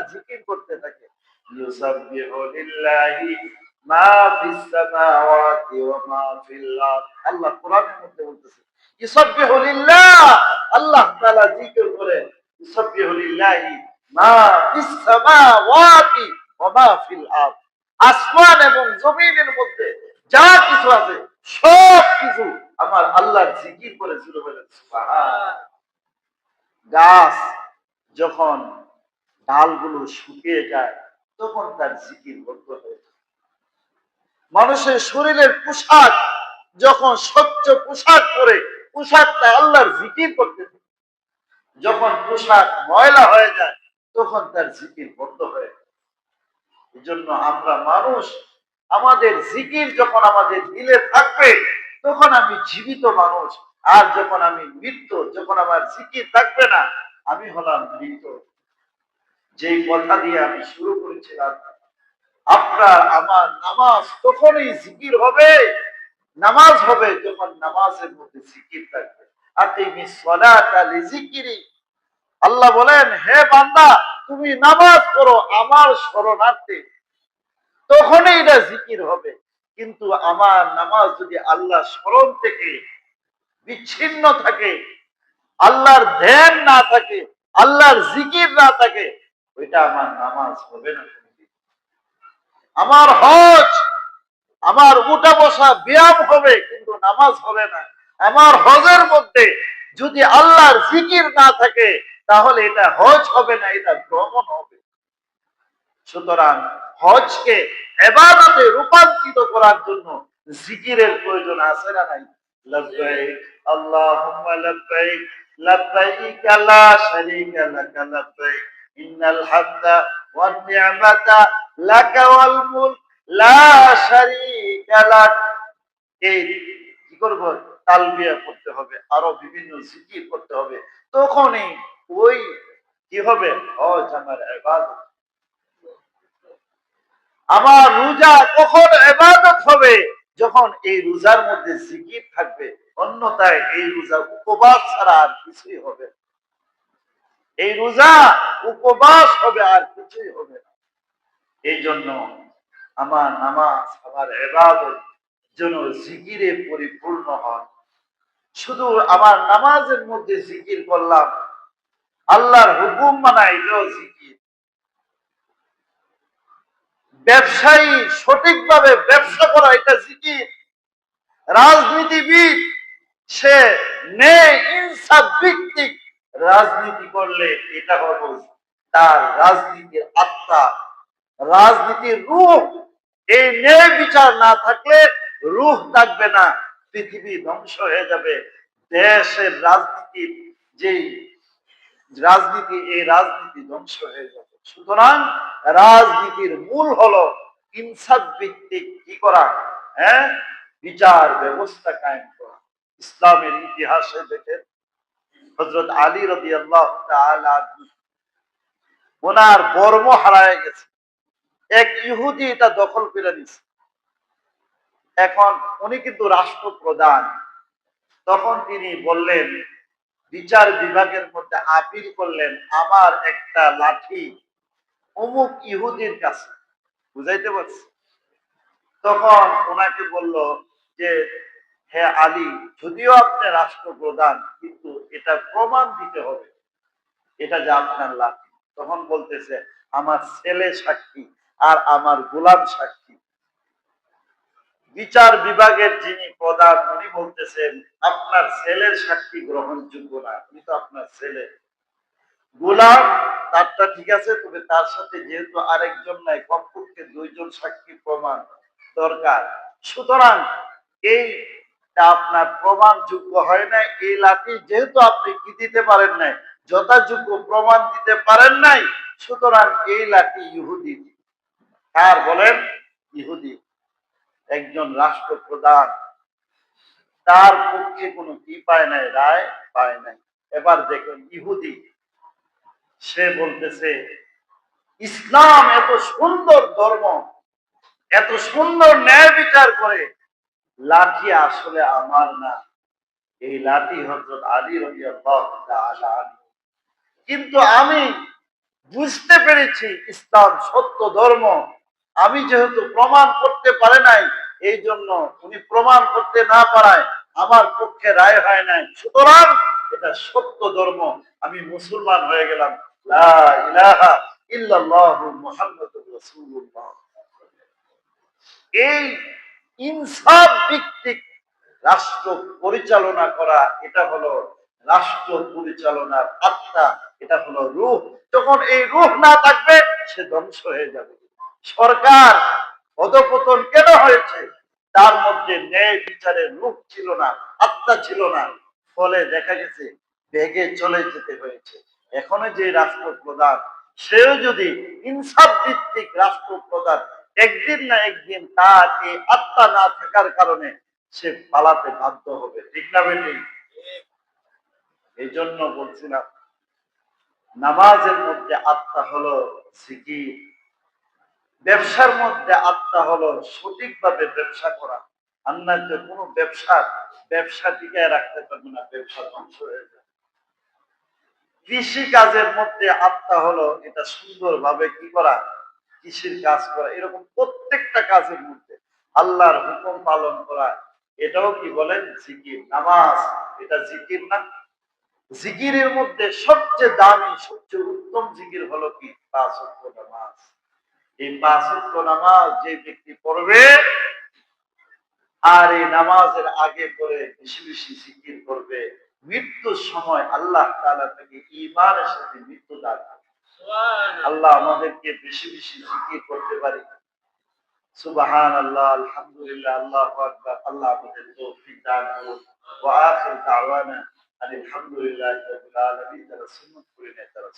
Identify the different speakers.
Speaker 1: আল্লাহর জিকির করতে থাকে। ইউসাব্বিহু লিল্লাহি মা ফিস সামাওয়াতি ওয়া মা ফিল আরদ। আল্লাহ কোরআনের মধ্যে বলতেছে ইউসাব্বিহু লিল্লাহ, আল্লাহ তাআলা জিকির করে। ইউসাব্বিহু লিল্লাহি মা ফিস সামাওয়াতি ওয়া মা ফিল আরদ, আসমান এবং জমিনের মধ্যে যা কিছু আছে সব কিছু আমার আল্লাহর জিকির করে শুরু বলেন সুবহান। গাছ যখন ডালগুলো শুকিয়ে যায় তখন তার জিকির বন্ধ হয়ে যায়। মানুষের শরীরের পোশাক যখন স্বচ্ছ পোশাক পরে পোশাকটা আল্লাহর জিকির করতে থাকে, যখন পোশাক ময়লা হয়ে যায় তখন তার জিকির বন্ধ হয়ে যায়। এই জন্য আমরা মানুষ, আমাদের জিকির যখন আমাদের দিলে থাকবে তখন আমি জীবিত মানুষ, আর যখন আমি মৃত্যু, যখন আমার জিকির থাকবে না আমি হলাম মৃত। যেই কথা দিয়ে আমি শুরু করেছিলাম, আপনার আমার নামাজ তখনই জিকির হবে, নামাজ হবে যখন নামাজের মধ্যে জিকির থাকবে। আকিমিস সালাতা লিযিকরি, আল্লাহ বলেন হে বান্দা তুমি নামাজ পড়ো আমার শরণার্থে, তখনই এটা জিকির হবে। কিন্তু আমার নামাজ যদি আল্লাহ স্মরণ থেকে বিচ্ছিন্ন থাকে, আল্লাহর ধ্যান না থাকে, আল্লাহর জিকির না থাকে, ওইটা আমার নামাজ হবে না। আমার হজ, আমার উঠা বসা ব্যায়াম হবে কিন্তু নামাজ হবে না। আমার হজের মধ্যে যদি আল্লাহর জিকির না থাকে তাহলে এটা হজ হবে না, এটা ভ্রমণ হবে। সুতরাং হজকে ইবাদতে রূপান্তরিত করার জন্য জিকিরের প্রয়োজন আছে না নাই? লাব্বাইক আল্লাহুম্মা লাব্বাইক, লাব্বাইক লা শারীকা লাকা লাব্বাইক, ইন্নাল হামদা ওয়ান নি'মাতা লাকা ওয়াল মুলক লা শারীকা লাক। এই কি করব? তালবিয়া করতে হবে, আরো বিভিন্ন জিকির করতে হবে, তখনই ওই কি হবে? হজ আমার ইবাদত। আমার রোজা কখন ইবাদত হবে? যখন এই রোজার মধ্যে জিকির থাকবে, অন্যথায় এই রোজা উপবাস ছাড়া আর কিছুই হবে না। এই রোজা উপবাস হবে আর কিছুই হবে না। এই জন্য আমার নামাজ, আমার ইবাদত যেন জিকিরে পরিপূর্ণ হয়। শুধু আমার নামাজের মধ্যে জিকির করলাম, আল্লাহর হুকুম মানা, এটাও জিকির। ব্যবসায়ী সঠিকভাবে ব্যবসা করা, এটা জিকির। রাজনীতিবিদ সে ন্যায় ইনসাফ ভিত্তিক রাজনীতি করলে এটা হলো তার রাজনীতির আত্মা, রাজনীতির রূহ। এই ন্যায় বিচার না থাকলে রূহ থাকবে না, পৃথিবী ধ্বংস হয়ে যাবে। দেশের রাজনীতির যেই রাজনীতি, এই রাজনীতি ধ্বংস হয়ে যাবে। সুতরাং রাজনীতির মূল হলো ইনসাফ ভিত্তিক কি করা, হ্যাঁ, বিচার ব্যবস্থা কায়েম করা। ইসলামের ইতিহাসে দেখেন হযরত আলী রাদিয়াল্লাহু তাআলা ওনার বর্ম হারায় গেছে, এক ইহুদি এটা দখল করে নিছে। এখন উনি কিন্তু রাষ্ট্রপ্রধান। তখন তিনি বললেন, বিচার বিভাগের মধ্যে আপিল করলেন, আমার একটা লাঠি অমুক ইহুদির কাছে, বুঝাইতে পারছি? তখন ওনাকে বলল যে হে আলী, যদিও আপনি রাষ্ট্রপ্রধান কিন্তু এটা প্রমাণ দিতে হবে এটা যে আপনার লাঠি। তখন বলতেছে আমার ছেলে সাক্ষী আর আমার গোলাম সাক্ষী। বিচার বিভাগের যিনি প্রধান উনি বলতেছেন আপনার ছেলের সাক্ষী গ্রহণযোগ্য না, উনি তো আপনার ছেলে। গোলাম তারটা ঠিক আছে, তবে তার সাথে যেহেতু আরেকজন নাই, কমপক্ষে দুইজন সাক্ষী প্রমাণ দরকার। সুতরাং এইটা আপনার প্রমাণযোগ্য হয় না। এই লাঠি যেহেতু আপনি কি দিতে পারেন নাই, যথাযোগ্য প্রমাণ দিতে পারেন নাই, সুতরাং এই লাঠি ইহুদি। আর বলেন ইহুদি একজন রাষ্ট্রপ্রধান, তার পক্ষে কোনো কি পায় নাই, রায় পায় নাই। এবার দেখুন ইহুদি সে বলতেছে ইসলাম এত সুন্দর ধর্ম, এত সুন্দর ন্যায় বিচার করে, লাঠি আসলে আমার না, এই লাঠি হযরত আলী রাদিয়াল্লাহু তাআলা। কিন্তু আমি বুঝতে পেরেছি ইসলাম সত্য ধর্ম। আমি যেহেতু প্রমাণ করতে পারে নাই, এই জন্য উনি প্রমাণ করতে না পারায় আমার পক্ষে রায় হয় নাই, সুতরাং এটা সত্য ধর্ম, আমি মুসলমান হয়ে গেলাম। লা ইলাহা ইল্লাল্লাহু মুহাম্মাদুর রাসূলুল্লাহ। এই ইনসাফ ভিত্তিক রাষ্ট্র পরিচালনা করা, এটা হলো রাষ্ট্র পরিচালনার আত্মা, এটা হলো রূহ। যখন এই রূহ না থাকবে, সে ধ্বংস হয়ে যাবে। সরকার অধপতন কেন হয়েছে? তার মধ্যে ন্যায় বিচারের রূহ ছিল না, আত্মা ছিল না, ফলে দেখা গেছে বেগে চলে যেতে হয়েছে। এখনো যে রাষ্ট্রপ্রধান, সেও যদি ইনসাফ ভিত্তিক রাষ্ট্রপ্রধান, একদিন না একদিন তার এই আত্মা না থাকার কারণে সে পালাতে বাধ্য হবে, ঠিক না বেটি? এই জন্য বলছিলাম, নামাজের মধ্যে আত্মা হলো জিকির, ব্যবসার মধ্যে আত্মা হলো সঠিকভাবে ব্যবসা করা। আন্নার যে কোনো ব্যবসা টিকায় রাখতে পারবে না, ব্যবসা ধ্বংস হয়ে যাবে। কৃষি কাজের মধ্যে আত্মা হলো এটা সুন্দরভাবে কি করা, কৃষির কাজ করা। এরকম প্রত্যেকটা কাজের মধ্যে আল্লাহর হুকুম পালন করা, এটাও কি বলেন জিকির। নামাজ এটা জিকির না? জিকিরের মধ্যে সবচেয়ে দামি, সবচেয়ে উত্তম জিকির হলো কি? 5 ওয়াক্ত নামাজ। এই 5 ওয়াক্ত নামাজ যে ব্যক্তি পড়বে, আর এই নামাজের আগে করে বেশি বেশি জিকির করবে, মৃত্যুর সময় আল্লাহ তাআলা তাকে ঈমানের সাথে মৃত্যু দান করবে। আল্লাহ আমাদেরকে বেশি বেশি জিকির করতে পারি। সুবহানাল্লাহ, আলহামদুলিল্লাহ, আল্লাহু আকবার। আল্লাহ আমাদের তৌফিক দান করুন। ওয়া আখির দাওয়ানা আলহামদুলিল্লাহি রাব্বিল আলামিন। যারা সুন্নাত করে নেয় তারা